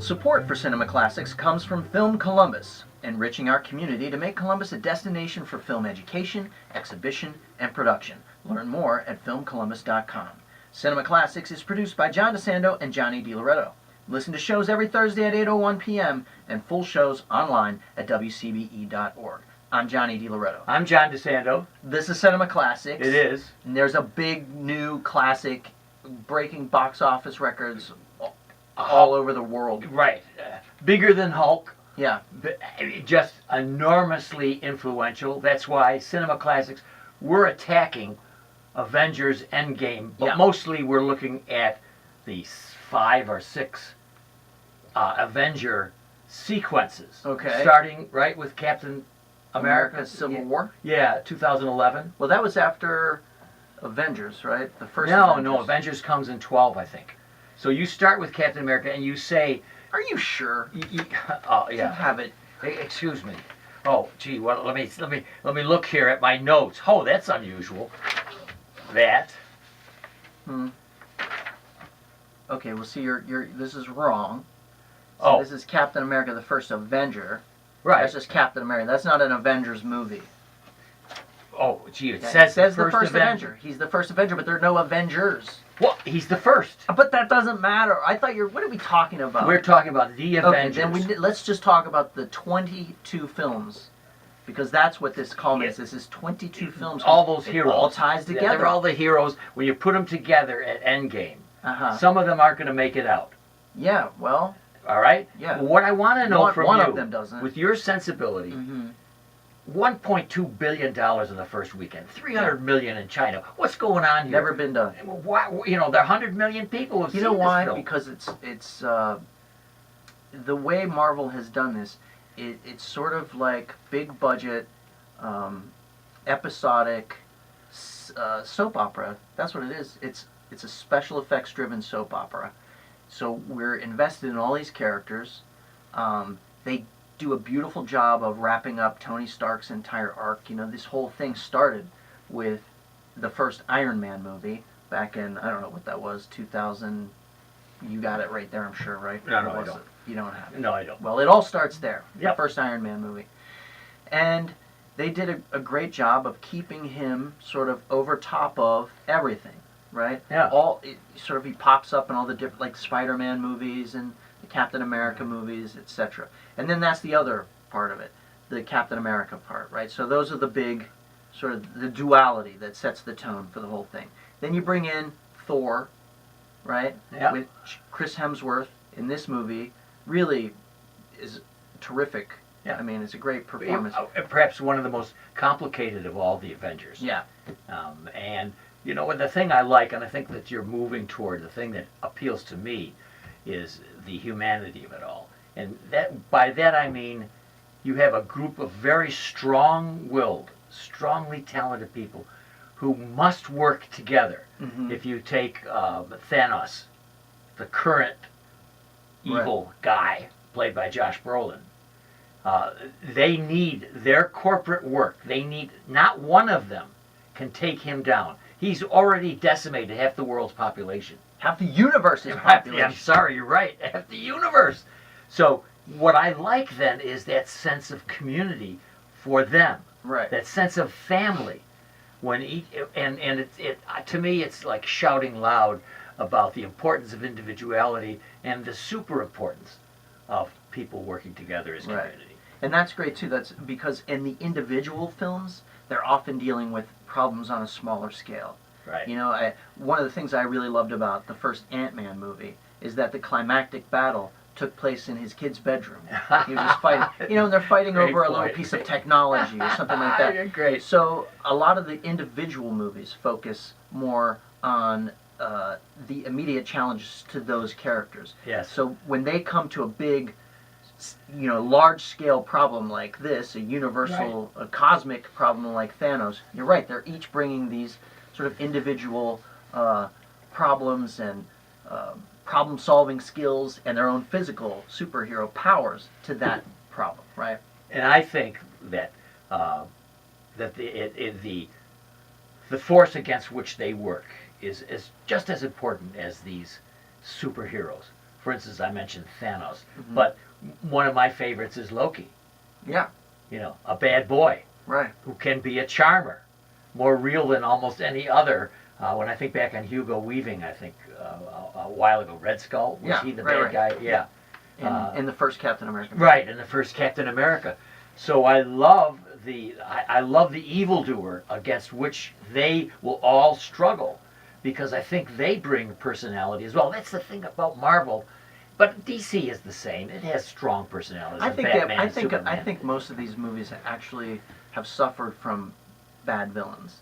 Support for Cinema Classics comes from Film Columbus, enriching our community to make Columbus a destination for film education, exhibition, and production. Learn more at filmcolumbus.com. Cinema Classics is produced by John DeSando and Johnny DiLoretto. Listen to shows every Thursday at 8:01 p.m. and full shows online at WCBE.org. I'm Johnny DiLoretto. I'm John DeSando. This is Cinema Classics. It is. And there's a big new classic breaking box office records all over the world. Right. Bigger than Hulk. Yeah. Just enormously influential. That's why Cinema Classics, we're attacking Avengers Endgame, but mostly we're looking at the 5 or 6 Avenger sequences. Okay. Starting right with Captain America Civil War? Yeah, 2011. Well, that was after Avengers, right? The first No, Avengers comes in 12, I think. So you start with Captain America and you say... Are you sure? Oh, yeah. You have it. Excuse me. Oh, gee, well, let me look here at my notes. Oh, that's unusual. That. Okay, well, see, this is wrong. So this is Captain America, the first Avenger. Right. That's just Captain America. That's not an Avengers movie. Oh, gee, it says the first Avenger. He's the first Avenger, but there are no Avengers. Well, he's the first. But that doesn't matter. I thought what are we talking about? We're talking about the Avengers. Okay, then let's just talk about the 22 films. Because that's what this culminates. This is 22 films. All those heroes. It all ties together. Yeah, they're all the heroes. When you put them together at Endgame, some of them aren't going to make it out. Yeah, well. All right? Yeah. What I want to know from you, one of them doesn't. With your sensibility, $1.2 billion in the first weekend, $300 million in China. What's going on here? Never been done. Why, there are 100 million people who've seen this film. You know why? Because it's the way Marvel has done this. It's sort of like big budget, episodic soap opera. That's what it is. It's a special effects driven soap opera. So we're invested in all these characters. They do a beautiful job of wrapping up Tony Stark's entire arc. You know, this whole thing started with the first Iron Man movie back in, I don't know what that was, 2000. You got it right there, I'm sure, right? No, I don't. You don't have it. No, I don't. Well, it all starts there. The first Iron Man movie. And they did a great job of keeping him sort of over top of everything, right? Yeah. He pops up in all the different, like Spider-Man movies and the Captain America movies, etc. And then that's the other part of it, the Captain America part, right? So those are the big, sort of the duality that sets the tone for the whole thing. Then you bring in Thor, right? Yeah. With Chris Hemsworth in this movie, really is terrific. Yeah. I mean, it's a great performance. Perhaps one of the most complicated of all the Avengers. Yeah. And, you know, the thing I like, and I think that you're moving toward, the thing that appeals to me is the humanity of it all. And by that I mean you have a group of very strong-willed, strongly talented people who must work together. If you take Thanos, the current evil guy, played by Josh Brolin, they need their corporate work. They need, not one of them can take him down. He's already decimated half the world's population. Half the universe's population. I'm sorry, you're right. Half the universe. So what I like then is that sense of community for them. Right. That sense of family. To me, it's like shouting loud about the importance of individuality and the super importance of people working together as community. Right. And that's great too. That's because in the individual films, they're often dealing with problems on a smaller scale. Right. You know, one of the things I really loved about the first Ant-Man movie is that the climactic battle took place in his kid's bedroom. He was just fighting. You know, they're fighting over a little piece of technology or something like that. Great. So a lot of the individual movies focus more on the immediate challenges to those characters. Yes. So when they come to a big, large-scale problem like this, a universal, a cosmic problem like Thanos, you're right. They're each bringing these sort of individual problems and problem-solving skills and their own physical superhero powers to that problem, right? And I think that the force against which they work is just as important as these superheroes. For instance, I mentioned Thanos, Mhm. but one of my favorites is Loki. Yeah. You know, a bad boy Right. who can be a charmer, more real than almost any other. When I think back on Hugo Weaving, I think a while ago, Red Skull, was Yeah, he the right, bad guy? Yeah. In the first Captain America. Right, in the first Captain America. So I love I love the evildoer against which they will all struggle, because I think they bring personality as well. That's the thing about Marvel, but DC is the same. It has strong personalities. I and think Batman, that I think Superman. most of these movies actually have suffered from bad villains.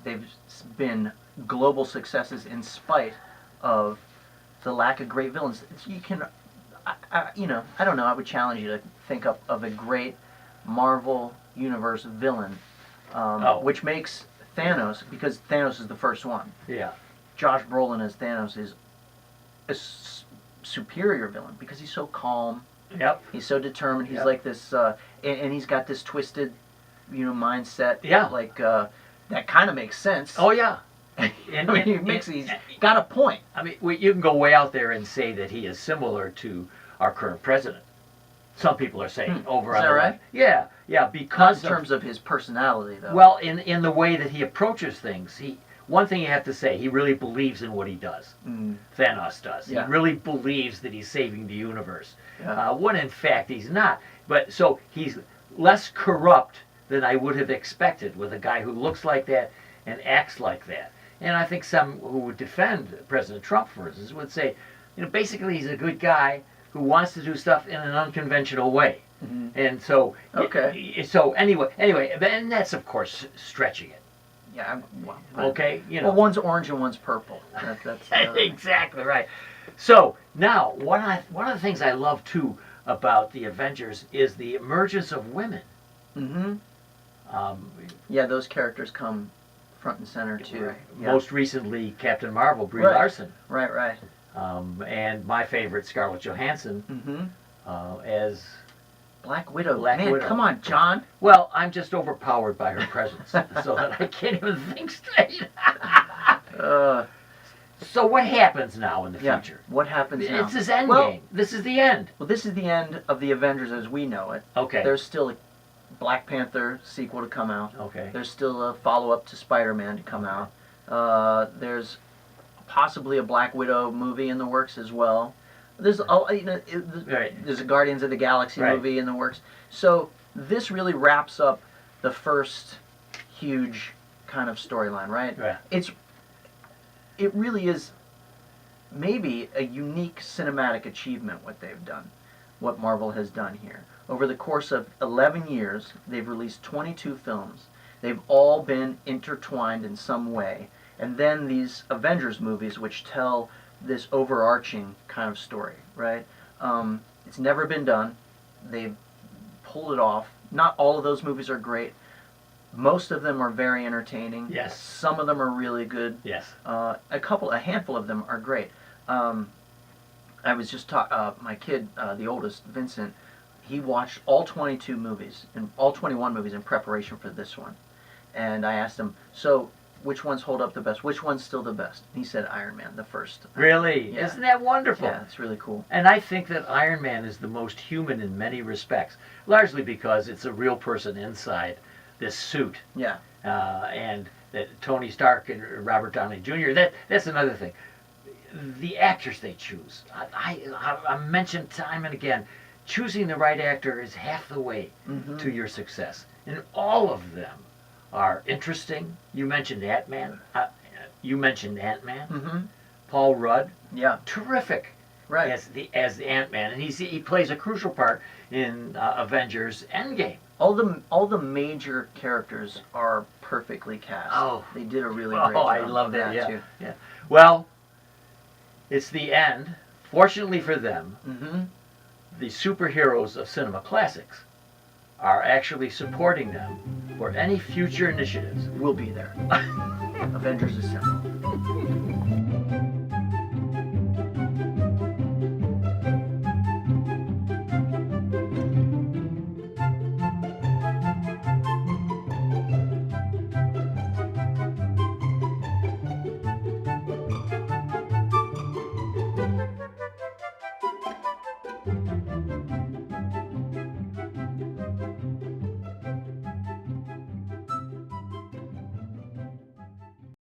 They've been global successes in spite of the lack of great villains. You can, I don't know. I would challenge you to think of a great Marvel Universe villain, which makes Thanos, because Thanos is the first one. Yeah. Josh Brolin as Thanos is a superior villain because he's so calm. Yep. He's so determined. He's Yep. like this, and he's got this twisted, mindset. Yeah. Like that kind of makes sense. Oh yeah. And, he's got a point. I mean, you can go way out there and say that he is similar to our current president. Some people are saying over Is on that the right? left. Yeah, yeah, Not because in terms of his personality, though. well, in the way that he approaches things. One thing you have to say, he really believes in what he does. Thanos does. Yeah. He really believes that he's saving the universe. Yeah. When in fact he's not. But so he's less corrupt than I would have expected with a guy who looks like that and acts like that. And I think some who would defend President Trump, for instance, would say, basically he's a good guy who wants to do stuff in an unconventional way. Mhm. And so, Okay. So anyway, and that's of course stretching it. Yeah. Well, Okay, Well, one's orange and one's purple. That's exactly right. So now, one of the things I love too about the Avengers is the emergence of women. Mm-hmm. Yeah, those characters come front and center too. Right. Yeah. Most recently, Captain Marvel, Brie Right. Larson, Right. and my favorite, Scarlett Johansson, Mm-hmm. as Black Widow. Black Man, Widow. come on, John. well. I'm just overpowered by her presence, so that I can't even think straight. So what happens now in the Yeah. future? What happens now? It's this end Well- game. This is the end. Well, this is the end of the Avengers as we know it. Okay. There's still a Black Panther sequel to come out. Okay. There's still a follow-up to Spider-Man to come out. There's possibly a Black Widow movie in the works as well. There's Right. there's a Guardians of the Galaxy Right. movie in the works. So this really wraps up the first huge kind of storyline, right? Right. It really is maybe a unique cinematic achievement what they've done, what Marvel has done here. Over the course of 11 years, they've released 22 films. They've all been intertwined in some way. And then these Avengers movies, which tell this overarching kind of story, right? It's never been done. They've pulled it off. Not all of those movies are great. Most of them are very entertaining. Yes. Some of them are really good. Yes. A handful of them are great. I was just my kid, the oldest, Vincent, he watched all 22 movies, and all 21 movies in preparation for this one. And I asked him, so which ones hold up the best? Which one's still the best? And he said Iron Man, the first. Really? Yeah. Isn't that wonderful? Yeah, it's really cool. And I think that Iron Man is the most human in many respects, largely because it's a real person inside this suit. Yeah. And that Tony Stark and Robert Downey Jr., that's another thing. The actors they choose. I mentioned time and again, choosing the right actor is half the way Mm-hmm. to your success. And all of them are interesting. You mentioned Ant-Man. Mm-hmm. Paul Rudd, Yeah. terrific Right. as the Ant-Man, and he plays a crucial part in Avengers Endgame. All the major characters are perfectly cast. Oh. They did a really great job. I love that. Yeah, too. yeah. Well, it's the end. Fortunately for them, Mm-hmm. the superheroes of cinema classics are actually supporting them for any future initiatives. We'll be there. Avengers Assemble.